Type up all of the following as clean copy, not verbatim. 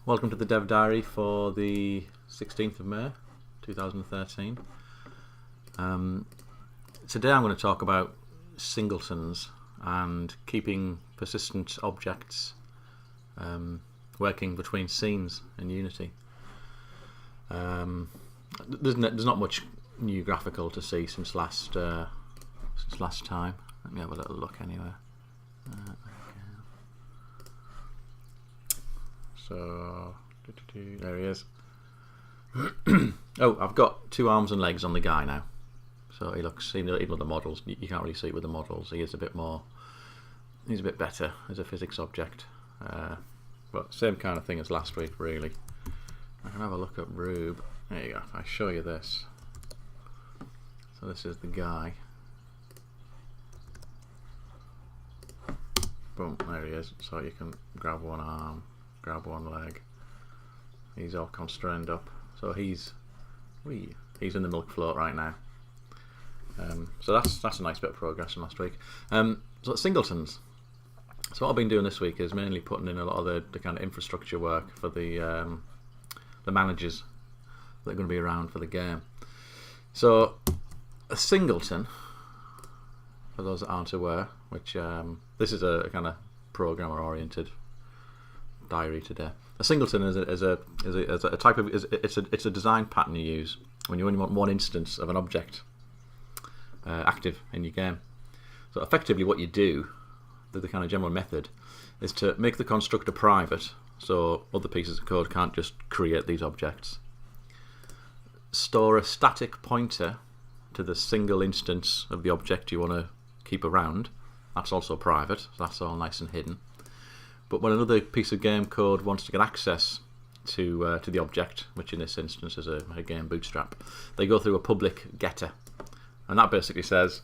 Welcome to the Dev Diary for the 16th of May 2013. Today I'm going to talk about singletons and keeping persistent objects working between scenes in Unity. There's not much new graphical to see since last time. Let me have a little look anyway. So there he is. Oh, I've got two arms and legs on the guy now. So he looks, even with the models, you can't really see it with the models. He is a bit more, he's a bit better as a physics object. But same kind of thing as last week, really. I can have a look at RUBE. There you go. If I show you this. So this is the guy. Boom, there he is. So you can grab one arm, grab one leg. He's all constrained up. So he's in the milk float right now. So that's a nice bit of progress from last week. So singletons. So what I've been doing this week is mainly putting in a lot of the kind of infrastructure work for the managers that are going to be around for the game. So a singleton, for those that aren't aware, which this is a kind of programmer-oriented diary today. A singleton is a type of it's a design pattern you use when you only want one instance of an object active in your game. So effectively, what you do, the kind of general method, is to make the constructor private, so other pieces of code can't just create these objects. Store a static pointer to the single instance of the object you want to keep around. That's also private, so that's all nice and hidden. But when another piece of game code wants to get access to the object, which in this instance is a game bootstrap, they go through a public getter, and that basically says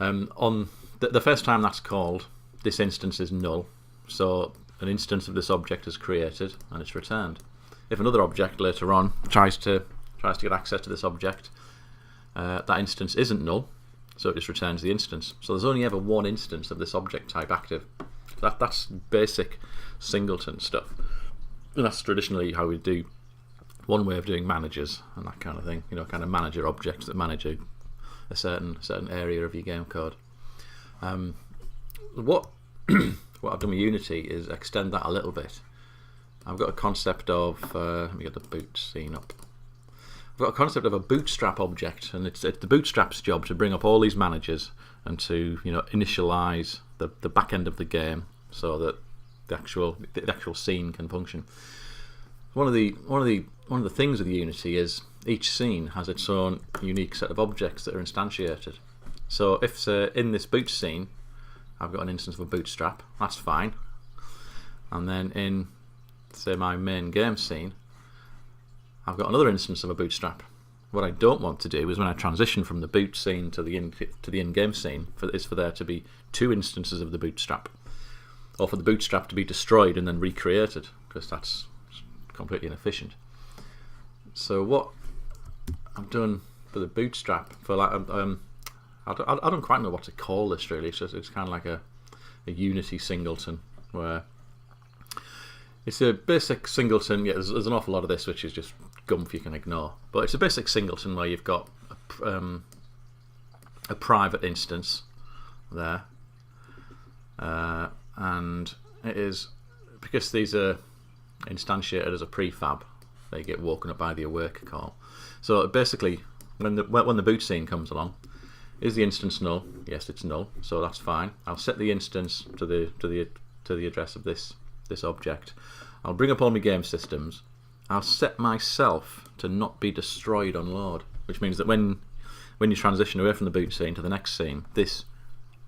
on the first time that's called, this instance is null, so an instance of this object is created and it's returned. If another object later on tries to get access to this object, that instance isn't null, so it just returns the instance. So there's only ever one instance of this object type active. That's basic singleton stuff, and that's traditionally how we do. One way of doing managers and that kind of thing, you know, kind of manager objects that manage a certain area of your game code. What I've done with Unity is extend that a little bit. I've got a concept of let me get the boot scene up. I've got a concept of a bootstrap object, and it's the bootstrap's job to bring up all these managers and to, you know, initialize the back end of the game so that the actual scene can function. One of the things with Unity is each scene has its own unique set of objects that are instantiated. So if in this boot scene I've got an instance of a bootstrap, that's fine. And then in, say, my main game scene, I've got another instance of a bootstrap. What I don't want to do is when I transition from the boot scene to the in-game scene, is for there to be two instances of the bootstrap, or for the bootstrap to be destroyed and then recreated, because that's completely inefficient. So what I've done for the bootstrap, for like, I don't quite know what to call this really. It's kind of like a Unity singleton, where it's a basic singleton. Yeah, there's an awful lot of this which is just gumph you can ignore, but it's a basic singleton where you've got a private instance there, and it is, because these are instantiated as a prefab, they get woken up by the awake call. So basically, when the boot scene comes along, is the instance null? Yes, it's null, so that's fine. I'll set the instance to the address of this object. I'll bring up all my game systems. I'll set myself to not be destroyed on load, which means that when you transition away from the boot scene to the next scene, this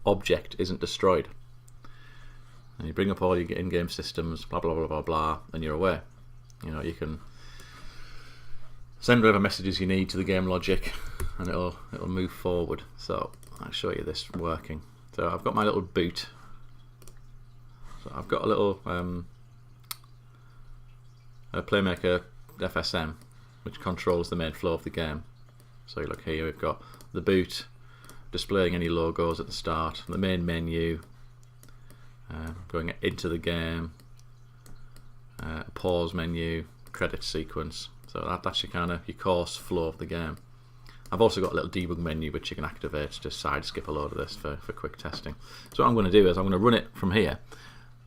object isn't destroyed. And you bring up all your in-game systems, blah blah blah blah blah, and you're away. You know, you can send whatever messages you need to the game logic, and it'll move forward. So I'll show you this working. So I've got my little boot. So I've got a little a Playmaker FSM, which controls the main flow of the game. So look here, we've got the boot displaying any logos at the start, the main menu, going into the game, pause menu, credit sequence. So that's your kind of your course flow of the game. I've also got a little debug menu which you can activate to side skip a load of this for quick testing. So what I'm going to do is I'm going to run it from here,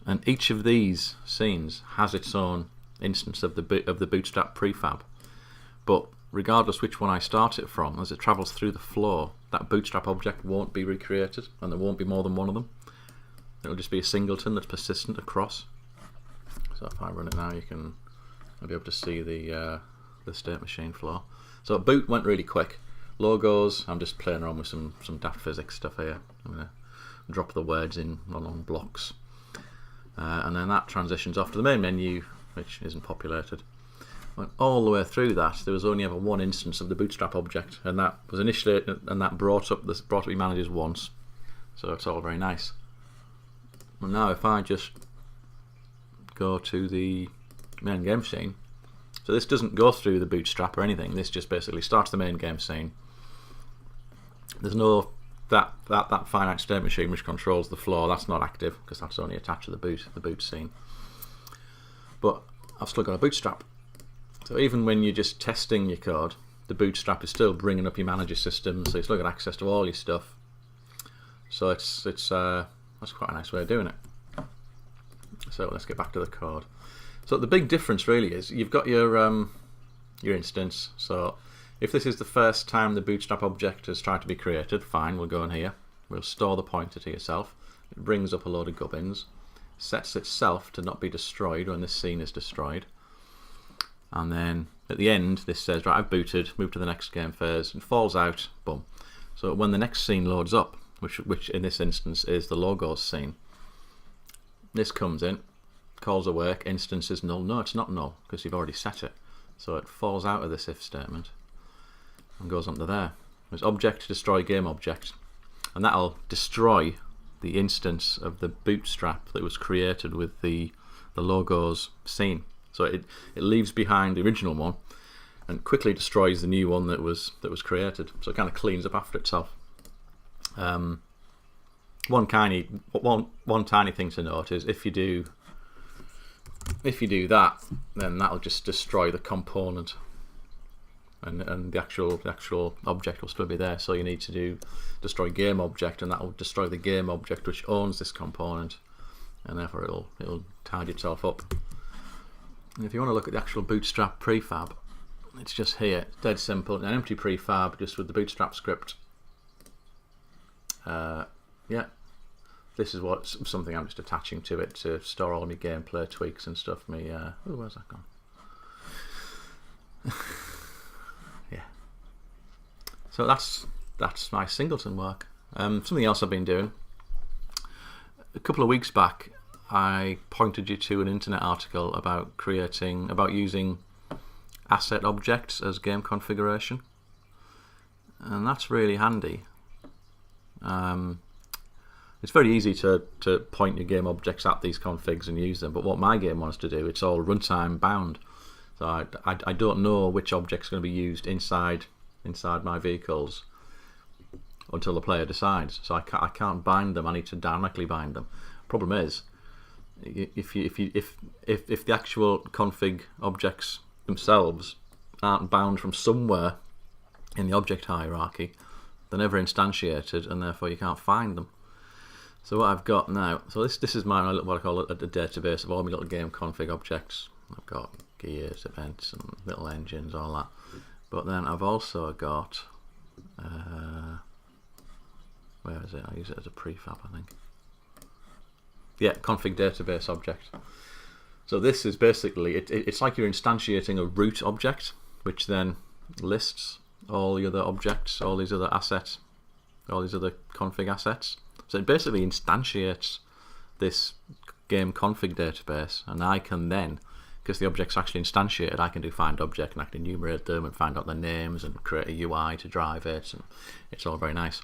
and each of these scenes has its own instance of the Bootstrap prefab. But regardless which one I start it from, as it travels through the flow, that Bootstrap object won't be recreated, and there won't be more than one of them. It'll just be a singleton that's persistent across. So if I run it now, I'll be able to see the state machine flow. So boot went really quick. Logos, I'm just playing around with some daft physics stuff here. I'm going to drop the words in along blocks. And then that transitions off to the main menu, which isn't populated. Went all the way through that, there was only ever one instance of the Bootstrap object, and that was initially, and that brought up your managers once. So it's all very nice. Well, now if I just go to the main game scene, so this doesn't go through the Bootstrap or anything. This just basically starts the main game scene. There's no that finite state machine which controls the flow. That's not active because that's only attached to the boot scene. But I've still got a Bootstrap. So even when you're just testing your code, the Bootstrap is still bringing up your manager system. So you still got access to all your stuff. So that's quite a nice way of doing it. So let's get back to the code. So the big difference really is you've got your instance. So if this is the first time the Bootstrap object has tried to be created, fine, we'll go in here. We'll store the pointer to yourself. It brings up a load of gubbins, sets itself to not be destroyed when this scene is destroyed. And then at the end, this says, right, I've booted, move to the next game phase, and falls out, boom. So when the next scene loads up, which in this instance is the logos scene, this comes in, calls awake, instance is null. No, it's not null because you've already set it. So it falls out of this if statement and goes onto there. There's object destroy game object, and that'll destroy the instance of the Bootstrap that was created with the logos scene. So it leaves behind the original one and quickly destroys the new one that was created. So it kind of cleans up after itself. One tiny thing to note is if you do that, then that'll just destroy the component, and the actual object will still be there. So you need to do destroy game object, and that will destroy the game object which owns this component, and therefore it'll tidy itself up. And if you want to look at the actual Bootstrap prefab, it's just here. It's dead simple, an empty prefab just with the Bootstrap script. Yeah, this is something I'm just attaching to it to store all my gameplay tweaks and stuff. Where's that gone? Yeah. So that's my Singleton work. Something else I've been doing. A couple of weeks back, I pointed you to an internet article about using asset objects as game configuration, and that's really handy. It's very easy to point your game objects at these configs and use them, but what my game wants to do, it's all runtime bound. So I don't know which object's going to be used inside my vehicles until the player decides. So I can't bind them. I need to dynamically bind them. Problem is, if the actual config objects themselves aren't bound from somewhere in the object hierarchy, they're never instantiated, and therefore you can't find them. So what I've got now, so this is my what I call a database of all my little game config objects. I've got gears, events, and little engines, all that. But then I've also got where is it? I use it as a prefab, I think. Yeah, config database object. So this is basically it's like you're instantiating a root object, which then lists all the other objects, all these other assets, all these other config assets. So it basically instantiates this game config database, and I can then, because the object's actually instantiated, I can do find object and I can enumerate them and find out their names and create a UI to drive it, and it's all very nice.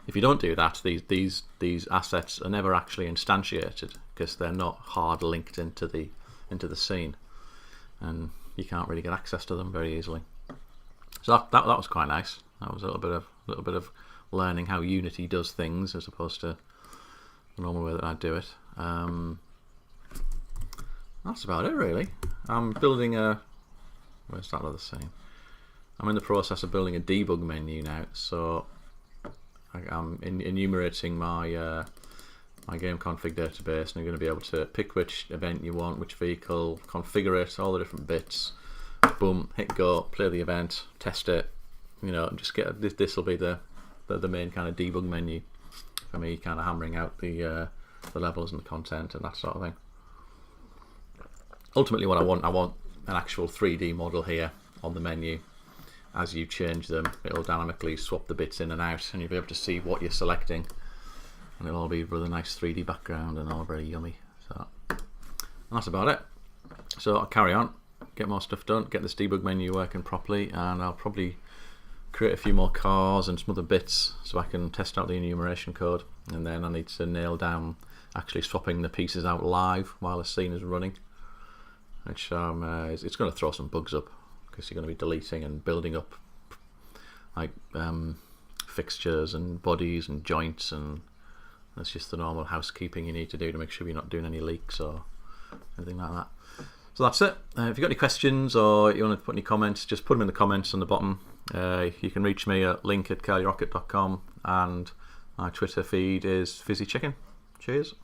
If you don't do that, these assets are never actually instantiated because they're not hard linked into the scene, and you can't really get access to them very easily. So that was quite nice. That was a little bit of learning how Unity does things as opposed to the normal way that I do it. That's about it really. I'm building a... Where's that other scene? I'm in the process of building a debug menu now, so I'm enumerating my my game config database, and you're going to be able to pick which event you want, which vehicle, configure it, all the different bits. Boom, hit go, play the event, test it. You know, just get this. This will be the main kind of debug menu for me, kind of hammering out the levels and the content and that sort of thing. Ultimately, what I want an actual 3D model here on the menu. As you change them, it'll dynamically swap the bits in and out, and you'll be able to see what you're selecting, and it'll all be with a nice 3D background and all very yummy. So and that's about it. So I'll carry on, get more stuff done, get this debug menu working properly, and I'll probably create a few more cars and some other bits so I can test out the enumeration code, and then I need to nail down actually swapping the pieces out live while the scene is running, which it's going to throw some bugs up, because you're going to be deleting and building up like fixtures and bodies and joints, and that's just the normal housekeeping you need to do to make sure you're not doing any leaks or anything like that. So that's it. If you've got any questions or you want to put any comments, just put them in the comments on the bottom. You can reach me at link@carlyrocket.com, and my Twitter feed is fizzychicken. Cheers.